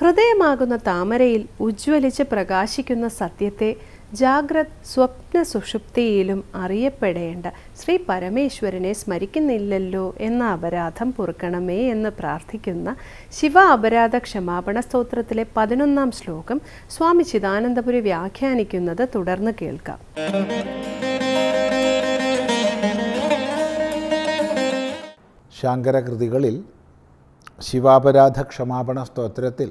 ഹൃദയമാകുന്ന താമരയിൽ ഉജ്ജ്വലിച്ച് പ്രകാശിക്കുന്ന സത്യത്തെ ജാഗ്രത് സ്വപ്ന സുഷുപ്തിയിലും അറിയപ്പെടേണ്ട ശ്രീ പരമേശ്വരനെ സ്മരിക്കുന്നില്ലല്ലോ എന്ന അപരാധം പൊറുക്കണമേ എന്ന് പ്രാർത്ഥിക്കുന്ന ശിവ അപരാധ ക്ഷമാപണ സ്തോത്രത്തിലെ 11-ാം ശ്ലോകം സ്വാമി ചിദാനന്ദപുരി വ്യാഖ്യാനിക്കുന്നത് തുടർന്ന് കേൾക്കാം. ശാങ്കരകൃതികളിൽ ശിവാപരാധ ക്ഷമാപണ സ്തോത്രത്തിൽ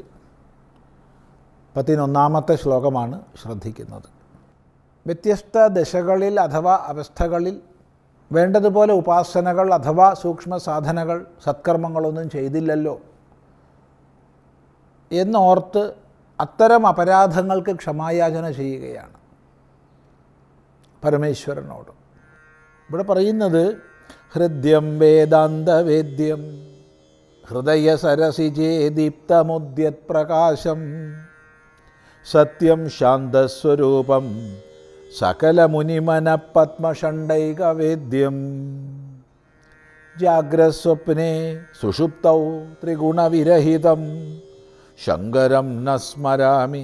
11-ാമത്തെ ശ്ലോകമാണ് ശ്രദ്ധിക്കുന്നത്. വ്യത്യസ്ത ദശകളിൽ അഥവാ അവസ്ഥകളിൽ വേണ്ടതുപോലെ ഉപാസനകൾ അഥവാ സൂക്ഷ്മ സാധനകൾ സത്കർമ്മങ്ങളൊന്നും ചെയ്തില്ലല്ലോ എന്നോർത്ത് അത്തരം അപരാധങ്ങൾക്ക് ക്ഷമായാചന ചെയ്യുകയാണ് പരമേശ്വരനോട്. ഇവിടെ പറയുന്നത് ഹൃദ്യം വേദാന്തവേദ്യം ഹൃദയസരസിജേ ദീപ്തമുദ്യത് പ്രകാശം സത്യം ശാന്തസ്വരൂപം സകലമുനിമന പത്മഷണ്ടൈകവേദ്യം ജാഗ്രസ്വപ്നെ സുഷുപ്തൗ ത്രിഗുണവിരഹിതം ശങ്കരം ന സ്മരാമി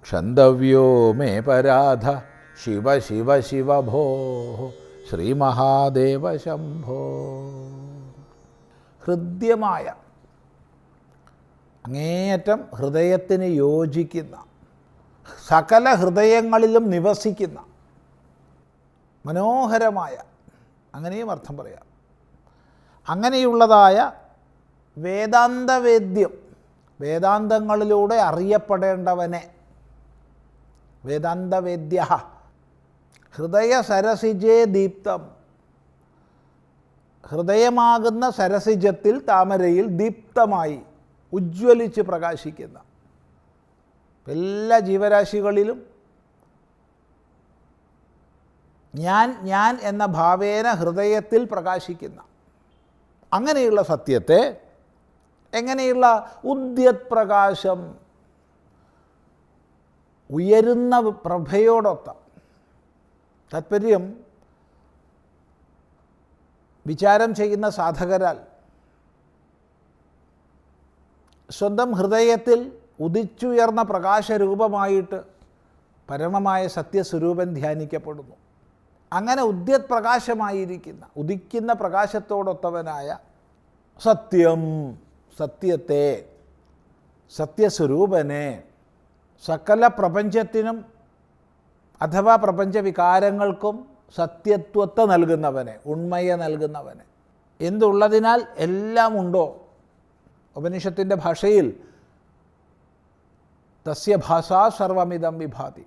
ക്ഷന്തവ്യോ മേ പരാധ ശിവ ശിവ ശിവ ഭോ ശ്രീമഹാദേവ ശംഭോ. ഹൃദ്യമായ അങ്ങേയറ്റം ഹൃദയത്തിന് യോജിക്കുന്ന സകല ഹൃദയങ്ങളിലും നിവസിക്കുന്ന മനോഹരമായ, അങ്ങനെയും അർത്ഥം പറയാം, അങ്ങനെയുള്ളതായ വേദാന്തവേദ്യം, വേദാന്തങ്ങളിലൂടെ അറിയപ്പെടേണ്ടവനെ, വേദാന്തവേദ്യ ഹൃദയ സരസിജേ ദീപ്തം, ഹൃദയമാകുന്ന സരസിജത്തിൽ താമരയിൽ ദീപ്തമായി ഉജ്ജ്വലിച്ച് പ്രകാശിക്കുന്ന, എല്ലാ ജീവരാശികളിലും ഞാൻ എന്ന ഭാവേന ഹൃദയത്തിൽ പ്രകാശിക്കുന്ന അങ്ങനെയുള്ള സത്യത്തെ, എങ്ങനെയുള്ള ഉദ്യത് പ്രകാശം, ഉയരുന്ന പ്രഭയോടൊത്ത, താത്പര്യം വിചാരം ചെയ്യുന്ന സാധകരാൽ സ്വന്തം ഹൃദയത്തിൽ ഉദിച്ചുയർന്ന പ്രകാശരൂപമായിട്ട് പരമമായ സത്യസ്വരൂപൻ ധ്യാനിക്കപ്പെടുന്നു. അങ്ങനെ ഉദ്യത് പ്രകാശമായിരിക്കുന്ന, ഉദിക്കുന്ന പ്രകാശത്തോടൊത്തവനായ സത്യം, സത്യത്തെ, സത്യസ്വരൂപനെ, സകല പ്രപഞ്ചത്തിനും അഥവാ പ്രപഞ്ചവികാരങ്ങൾക്കും സത്യത്വത്തെ നൽകുന്നവനെ, ഉണ്മയെ നൽകുന്നവനെ, എന്തുള്ളതിനാൽ എല്ലാം ഉണ്ടോ. ഉപനിഷത്തിൻ്റെ ഭാഷയിൽ തസ്യ ഭാസാ സർവമിതം വിഭാതി,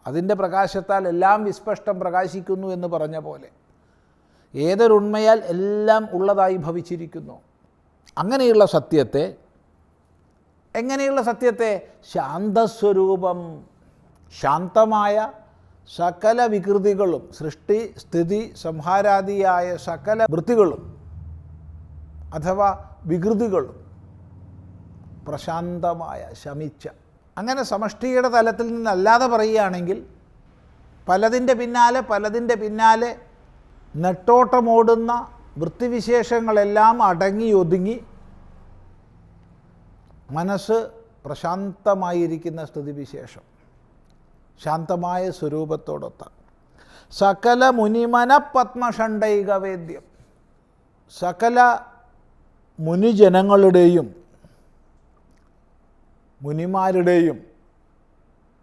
അതിൻ്റെ പ്രകാശത്താൽ എല്ലാം വിസ്പഷ്ടം പ്രകാശിക്കുന്നു എന്ന് പറഞ്ഞ പോലെ ഏതൊരുണ്മയാൽ എല്ലാം ഉള്ളതായി ഭവിച്ചിരിക്കുന്നു. അങ്ങനെയുള്ള സത്യത്തെ, എങ്ങനെയുള്ള സത്യത്തെ, ശാന്തസ്വരൂപം, ശാന്തമായ സകല വികൃതികളും, സൃഷ്ടി സ്ഥിതി സംഹാരാദിയായ സകല വൃത്തികളും അഥവാ വികൃതികളും പ്രശാന്തമായ, ശമിച്ച, അങ്ങനെ സമഷ്ടിയുടെ തലത്തിൽ നിന്നല്ലാതെ പറയുകയാണെങ്കിൽ പലതിൻ്റെ പിന്നാലെ നെട്ടോട്ടമോടുന്ന വൃത്തിവിശേഷങ്ങളെല്ലാം അടങ്ങി ഒതുങ്ങി മനസ്സ് പ്രശാന്തമായിരിക്കുന്ന സ്ഥിതിവിശേഷം, ശാന്തമായ സ്വരൂപത്തോടൊത്ത സകല മുനിമന പത്മഷണ്ടൈകവേദ്യം, സകല മുനിജനങ്ങളുടെയും മുനിമാരുടെയും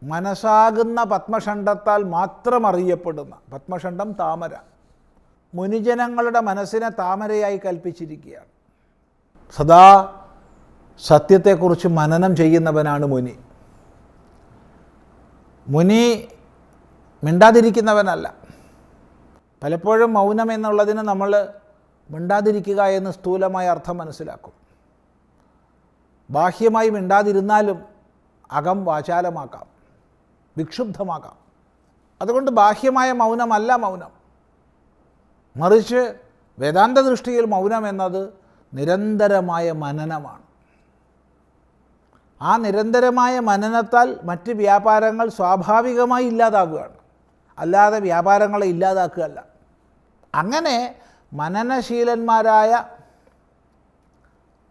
മനസ്സാകുന്ന പത്മഷണ്ടത്താൽ മാത്രം അറിയപ്പെടുന്ന, പത്മഷണ്ടം താമര, മുനിജനങ്ങളുടെ മനസ്സിനെ താമരയായി കൽപ്പിച്ചിരിക്കുകയാണ്. സദാ സത്യത്തെക്കുറിച്ച് മനനം ചെയ്യുന്നവനാണ് മുനി. മുനി മിണ്ടാതിരിക്കുന്നവനല്ല. പലപ്പോഴും മൗനം എന്നുള്ളതിന് നമ്മൾ മിണ്ടാതിരിക്കുക എന്ന് സ്ഥൂലമായ അർത്ഥം മനസ്സിലാക്കും. ബാഹ്യമായി മിണ്ടാതിരുന്നാലും അകം വാചാലമാക്കാം, വിക്ഷുബ്ധമാക്കാം. അതുകൊണ്ട് ബാഹ്യമായ മൗനമല്ല മൗനം. മറിച്ച് വേദാന്ത ദൃഷ്ടിയിൽ മൗനം എന്നത് നിരന്തരമായ മനനമാണ്. ആ നിരന്തരമായ മനനത്താൽ മറ്റ് വ്യാപാരങ്ങൾ സ്വാഭാവികമായി ഇല്ലാതാകുകയാണ്, അല്ലാതെ വ്യാപാരങ്ങളെ ഇല്ലാതാക്കുകയല്ല. അങ്ങനെ മനനശീലന്മാരായ,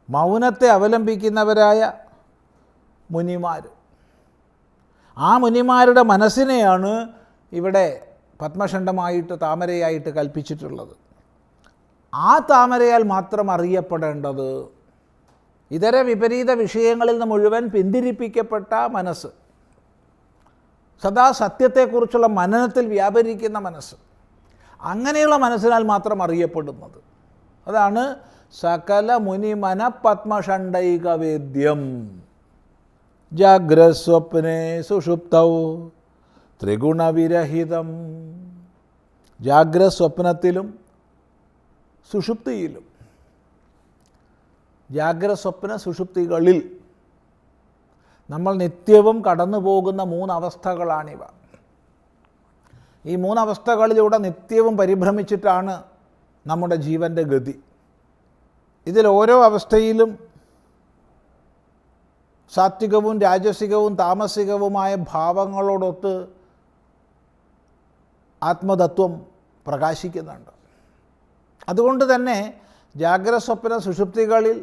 മൗനത്തെ അവലംബിക്കുന്നവരായ മുനിമാർ. ആ മുനിമാരുടെ മനസ്സിനെയാണ് ഇവിടെ പത്മഷണ്ഡമായിട്ട് താമരയായിട്ട് കൽപ്പിച്ചിട്ടുള്ളത്. ആ താമരയാൽ മാത്രം അറിയപ്പെടേണ്ടത് ഇതര വിപരീത വിഷയങ്ങളിൽ നിന്ന് മുഴുവൻ പിന്തിരിപ്പിക്കപ്പെട്ട മനസ്സ്, സദാ സത്യത്തെക്കുറിച്ചുള്ള മനനത്തിൽ വ്യാപരിക്കുന്ന മനസ്സ്, അങ്ങനെയുള്ള മനസ്സിനാൽ മാത്രം അറിയപ്പെടുന്നത്. അതാണ് സകല മുനിമന പത്മഷണ്ഡൈകവേദ്യം. ജാഗ്രസ്വപ്നേ സുഷുപ്തൗ ത്രിഗുണവിരഹിതം. ജാഗ്രസ്വപ്നത്തിലും സുഷുപ്തിയിലും, ജാഗ്രസ്വപ്ന സുഷുപ്തികളിൽ നമ്മൾ നിത്യവും കടന്നു പോകുന്ന 3 അവസ്ഥകളാണിവ. ഈ 3 അവസ്ഥകളിലൂടെ നിത്യവും പരിഭ്രമിച്ചിട്ടാണ് നമ്മുടെ ജീവൻ്റെ ഗതി. ഇതിൽ ഓരോ അവസ്ഥയിലും സാത്വികവും രാജസികവും താമസികവുമായ ഭാവങ്ങളോടൊത്ത് ആത്മതത്വം പ്രകാശിക്കുന്നുണ്ട്. അതുകൊണ്ട് തന്നെ ജാഗ്രസ്വപ്ന സുഷുപ്തികളിൽ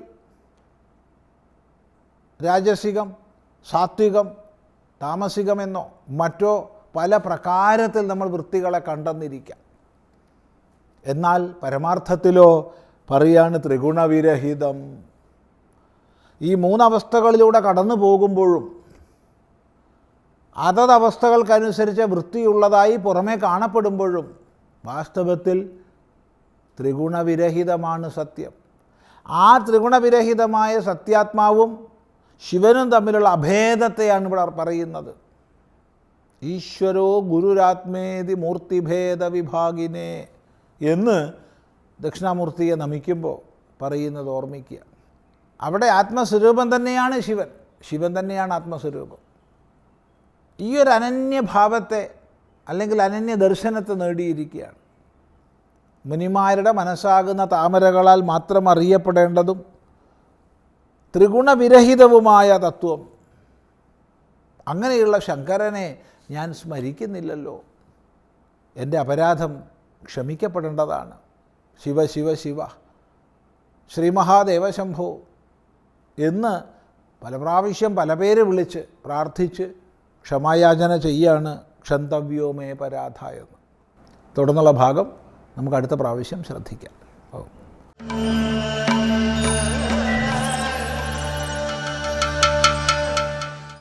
രാജസികം, സാത്വികം, താമസികമെന്നോ മറ്റോ പല പ്രകാരത്തിൽ നമ്മൾ വൃത്തികളെ കണ്ടെന്നിരിക്കാം. എന്നാൽ പരമാർത്ഥത്തിലോ പറയാണ് ത്രിഗുണവിരഹിതം. ഈ 3 അവസ്ഥകളിലൂടെ കടന്നു പോകുമ്പോഴും അതവസ്ഥകൾക്കനുസരിച്ച് വൃത്തിയുള്ളതായി പുറമേ കാണപ്പെടുമ്പോഴും വാസ്തവത്തിൽ ത്രിഗുണവിരഹിതമാണ് സത്യം. ആ ത്രിഗുണവിരഹിതമായ സത്യാത്മാവും ശിവനും തമ്മിലുള്ള അഭേദത്തെയാണ് ഇവിടെ പറയുന്നത്. ഈശ്വരോ ഗുരുരാത്മേതി മൂർത്തിഭേദ വിഭാഗിനെ എന്ന് ദക്ഷിണാമൂർത്തിയെ നമിക്കുമ്പോൾ പറയുന്നത് ഓർമ്മിക്കുക. അവിടെ ആത്മസ്വരൂപം തന്നെയാണ് ശിവൻ, ശിവൻ തന്നെയാണ് ആത്മസ്വരൂപം. ഈ ഒരു അനന്യഭാവത്തെ അല്ലെങ്കിൽ അനന്യ ദർശനത്തെ നേടിയിരിക്കുകയാണ്. മുനിമാരുടെ മനസ്സാകുന്ന താമരകളാൽ മാത്രം അറിയപ്പെടേണ്ടതും ത്രിഗുണവിരഹിതവുമായ തത്വം. അങ്ങനെയുള്ള ശങ്കരനെ ഞാൻ സ്മരിക്കുന്നില്ലല്ലോ, എൻ്റെ അപരാധം ക്ഷമിക്കപ്പെടേണ്ടതാണ്. ശിവ ശിവ ശിവ ശ്രീമഹാദേവശംഭോ എന്ന് പല പ്രാവശ്യം പല പേര് വിളിച്ച് പ്രാർത്ഥിച്ച് ക്ഷമായാചന ചെയ്യാണ് ക്ഷന്തവ്യോമേ പരാധ എന്ന്. തുടർന്നുള്ള ഭാഗം നമുക്ക് അടുത്ത പ്രാവശ്യം ശ്രദ്ധിക്കാം.